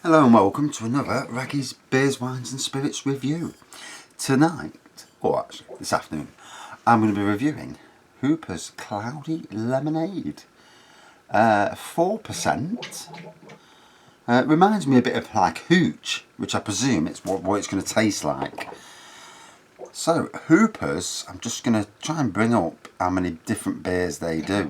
Hello and welcome to another Raggy's Beers, Wines and Spirits review. Tonight, or actually this afternoon, I'm going to be reviewing Hooper's Cloudy Lemonade. 4%. It reminds me a bit of like hooch, which I presume it's what it's going to taste like. So Hooper's, I'm just going to try and bring up how many different beers they do.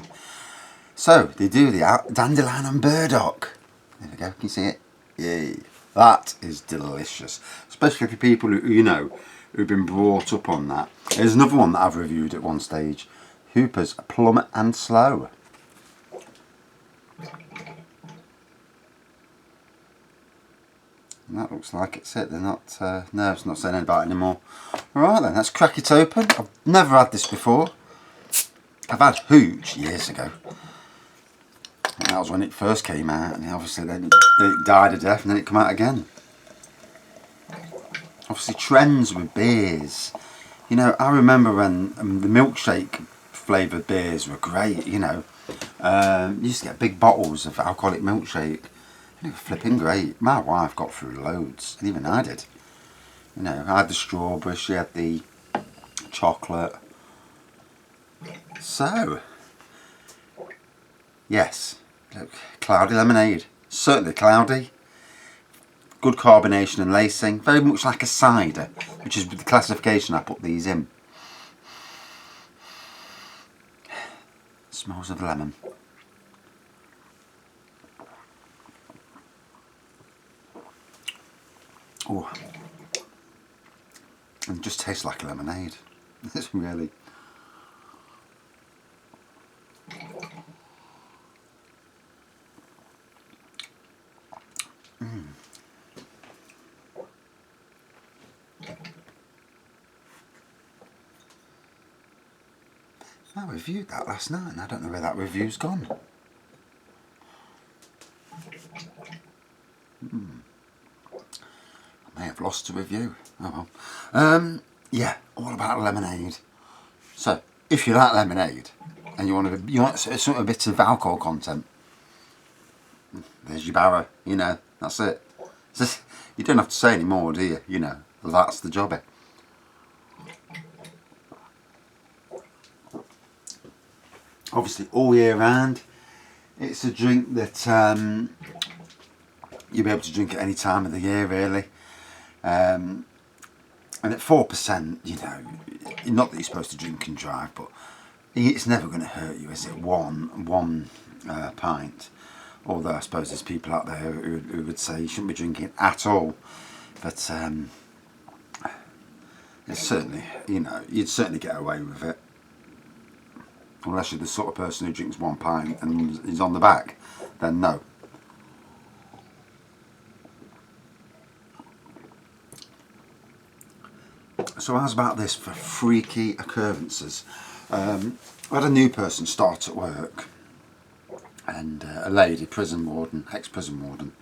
So they do the Dandelion and Burdock. There we go, can you see it? Yay, that is delicious, especially for people who, you know, who've been brought up on that. There's another one that I've reviewed at one stage, Hooper's Plum and Slow. And that looks like it's it. They're not, no, it's not saying anything about it anymore. Alright then, let's crack it open. I've never had this before. I've had hooch years ago. And that was when it first came out, and obviously then it died a death and then it came out again. Obviously trends with beers. You know, I remember when the milkshake flavoured beers were great, you know. You used to get big bottles of alcoholic milkshake. And it was flipping great. My wife got through loads, and even I did. You know, I had the strawberry, she had the chocolate. So, yes. Look, cloudy lemonade, certainly cloudy, good carbonation and lacing, very much like a cider, which is the classification I put these in. Smells of lemon. Oh, and it just tastes like a lemonade. It's really. I reviewed that last night and I don't know where that review's gone. I may have lost a review. Oh well. Yeah, all about lemonade. So, if you like lemonade and you want a bit of alcohol content, there's your barrow, you know, that's it. Just, you don't have to say any more, do you? You know, that's the jobby. Obviously all year round. It's a drink that you'll be able to drink at any time of the year really. And at 4%, you know, not that you're supposed to drink and drive, but it's never going to hurt you, is it? One pint. Although I suppose there's people out there who would say you shouldn't be drinking at all. But it's certainly, you know, you'd certainly get away with it. Unless you're the sort of person who drinks 1 pint and is on the back, then no. So how's about this for freaky occurrences? I had a new person start at work, and a lady, prison warden, ex-prison warden,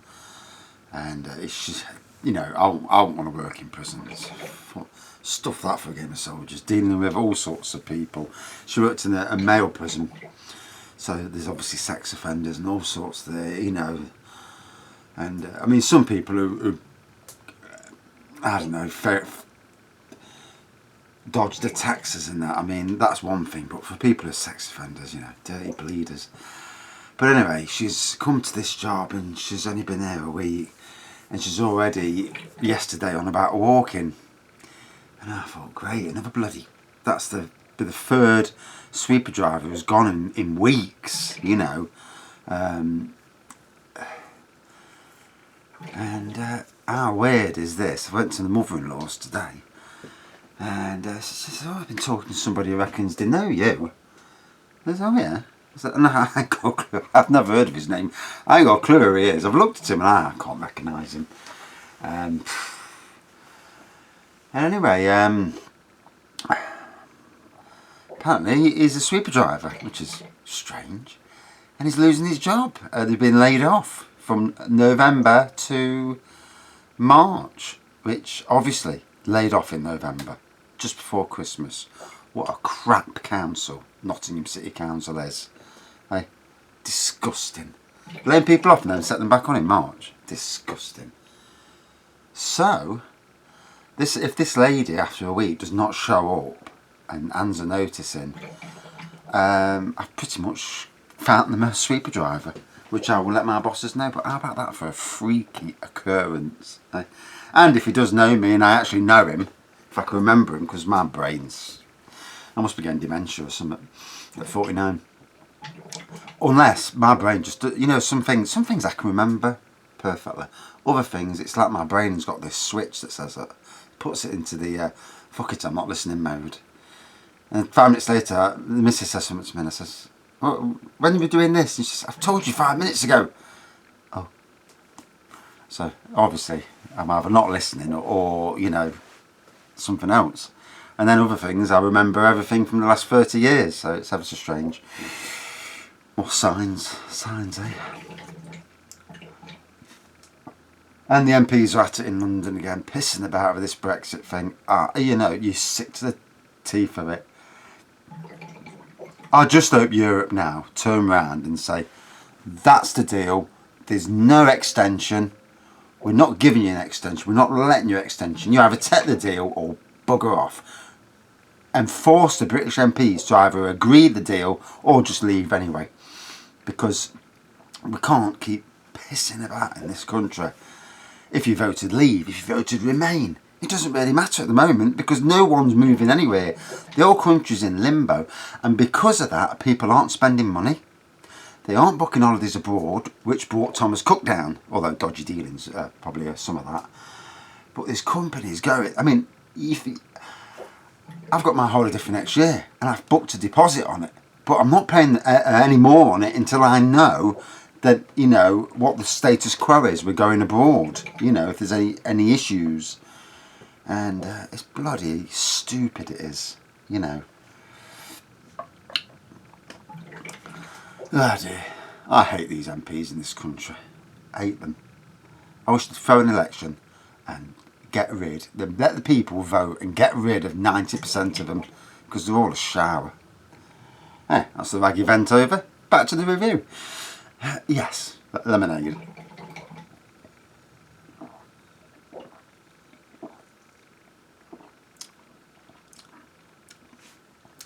and she's, you know, I won't want to work in prison. It's stuff that for a game of soldiers, dealing with all sorts of people. She worked in a male prison, so there's obviously sex offenders and all sorts there, you know. And I mean, some people who I don't know, dodge the taxes and that, I mean, that's one thing, but for people who are sex offenders, you know, dirty bleeders. But anyway, she's come to this job and she's only been there a week, and she's already yesterday on about walking. And I thought, great, another bloody, that's the third sweeper driver who's gone in weeks, you know. And how weird is this? I went to the mother-in-law's today, and she says, oh, I've been talking to somebody who reckons they know you. I said, oh yeah. I said, no, I ain't got a clue. I've never heard of his name. I ain't got a clue who he is. I've looked at him and I can't recognise him. Anyway, apparently he's a sweeper driver, which is strange, and he's losing his job. They've been laid off from November to March, which obviously laid off in November, just before Christmas. What a crap council Nottingham City Council is. Hey, disgusting. Laying people off and then set them back on in March. Disgusting. So, if this lady after a week does not show up and hands are noticing, I've pretty much found them a sweeper driver, which I will let my bosses know. But how about that for a freaky occurrence? Eh? And if he does know me and I actually know him, if I can remember him, because my brain's, I must be getting dementia or something at 49. Unless my brain just, you know, some things I can remember perfectly. Other things, it's like my brain's got this switch that says that, puts it into the fuck it, I'm not listening mode. And 5 minutes later, the missus says something to me and I says, well, when are we doing this? And she says, I've told you 5 minutes ago. Oh. So, obviously, I'm either not listening or, you know, something else. And then other things, I remember everything from the last 30 years, so it's ever so strange. More signs, eh? And the MPs are at it in London again, pissing about with this Brexit thing. You know, you're sick to the teeth of it. I just hope Europe now turn around and say, that's the deal, there's no extension, we're not giving you an extension, we're not letting you an extension, you either take the deal or bugger off. And force the British MPs to either agree the deal or just leave anyway. Because we can't keep pissing about in this country. If you voted leave, if you voted remain, it doesn't really matter at the moment because no one's moving anywhere. The whole country's in limbo, and because of that, people aren't spending money. They aren't booking holidays abroad, which brought Thomas Cook down, although dodgy dealings probably are some of that. But this company's going, I mean, I've got my holiday for next year, and I've booked a deposit on it, but I'm not paying any more on it until I know that, you know, what the status quo is. We're going abroad, you know, if there's any issues. And it's bloody stupid it is, you know. Oh dear. I hate these MPs in this country. I hate them. I wish they'd throw an election and let the people vote and get rid of 90% of them because they're all a shower. That's the rag event over. Back to the review. Yes, lemonade.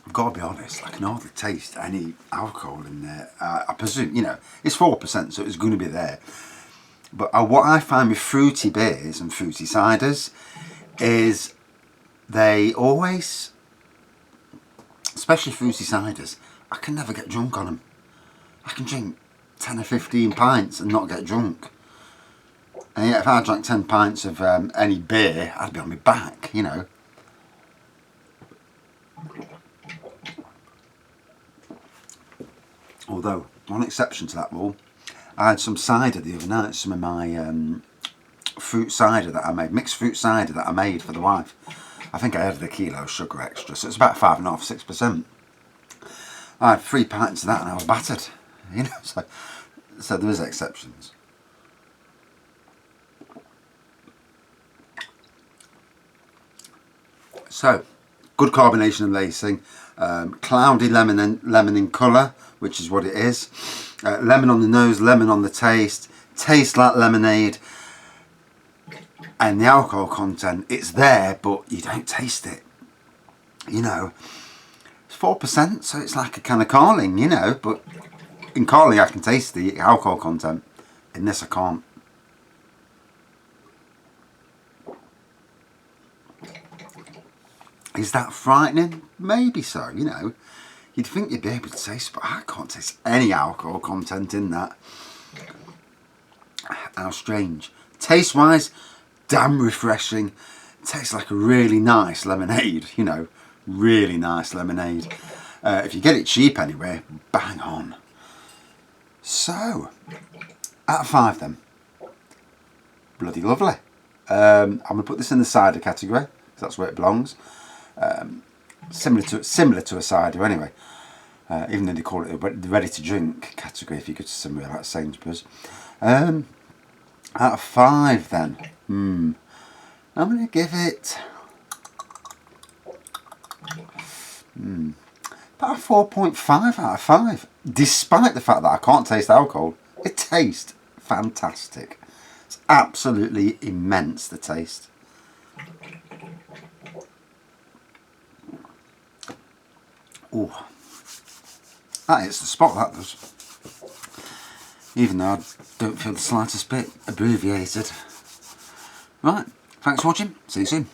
I've got to be honest, I can hardly taste any alcohol in there. I presume, you know, it's 4%, so it's going to be there. But what I find with fruity beers and fruity ciders is they always, especially fruity ciders, I can never get drunk on them. I can drink 10 or 15 pints and not get drunk. And yet if I drank 10 pints of any beer, I'd be on my back, you know. Although, one exception to that rule, I had some cider the other night, some of my fruit cider that I made, mixed fruit cider that I made for the wife. I think I added a kilo of sugar extra, so it's about 5.5%, 6%. I had 3 pints of that and I was battered, you know, so there is exceptions. So, good carbonation and lacing, cloudy lemon in colour, which is what it is. Lemon on the nose, lemon on the taste, tastes like lemonade. And the alcohol content, it's there, but you don't taste it. You know, it's 4%, so it's like a can of Carling, you know, but in Carling I can taste the alcohol content. In this I can't. Is that frightening? Maybe so, you know. You'd think you'd be able to taste, but I can't taste any alcohol content in that. How strange. Taste-wise, damn refreshing. Tastes like a really nice lemonade, you know. Really nice lemonade. If you get it cheap anywhere, bang on. So, out of 5 then. Bloody lovely. I'm going to put this in the cider category, because that's where it belongs. Similar to a cider anyway, even though they call it the ready to drink category if you go to somewhere like Sainsbury's. Out of 5 then, I'm going to give it about a 4.5 out of 5. Despite the fact that I can't taste alcohol, it tastes fantastic. It's absolutely immense, the taste. Oh, that hits the spot, that does. Even though I don't feel the slightest bit abbreviated. Right, thanks for watching. See you soon.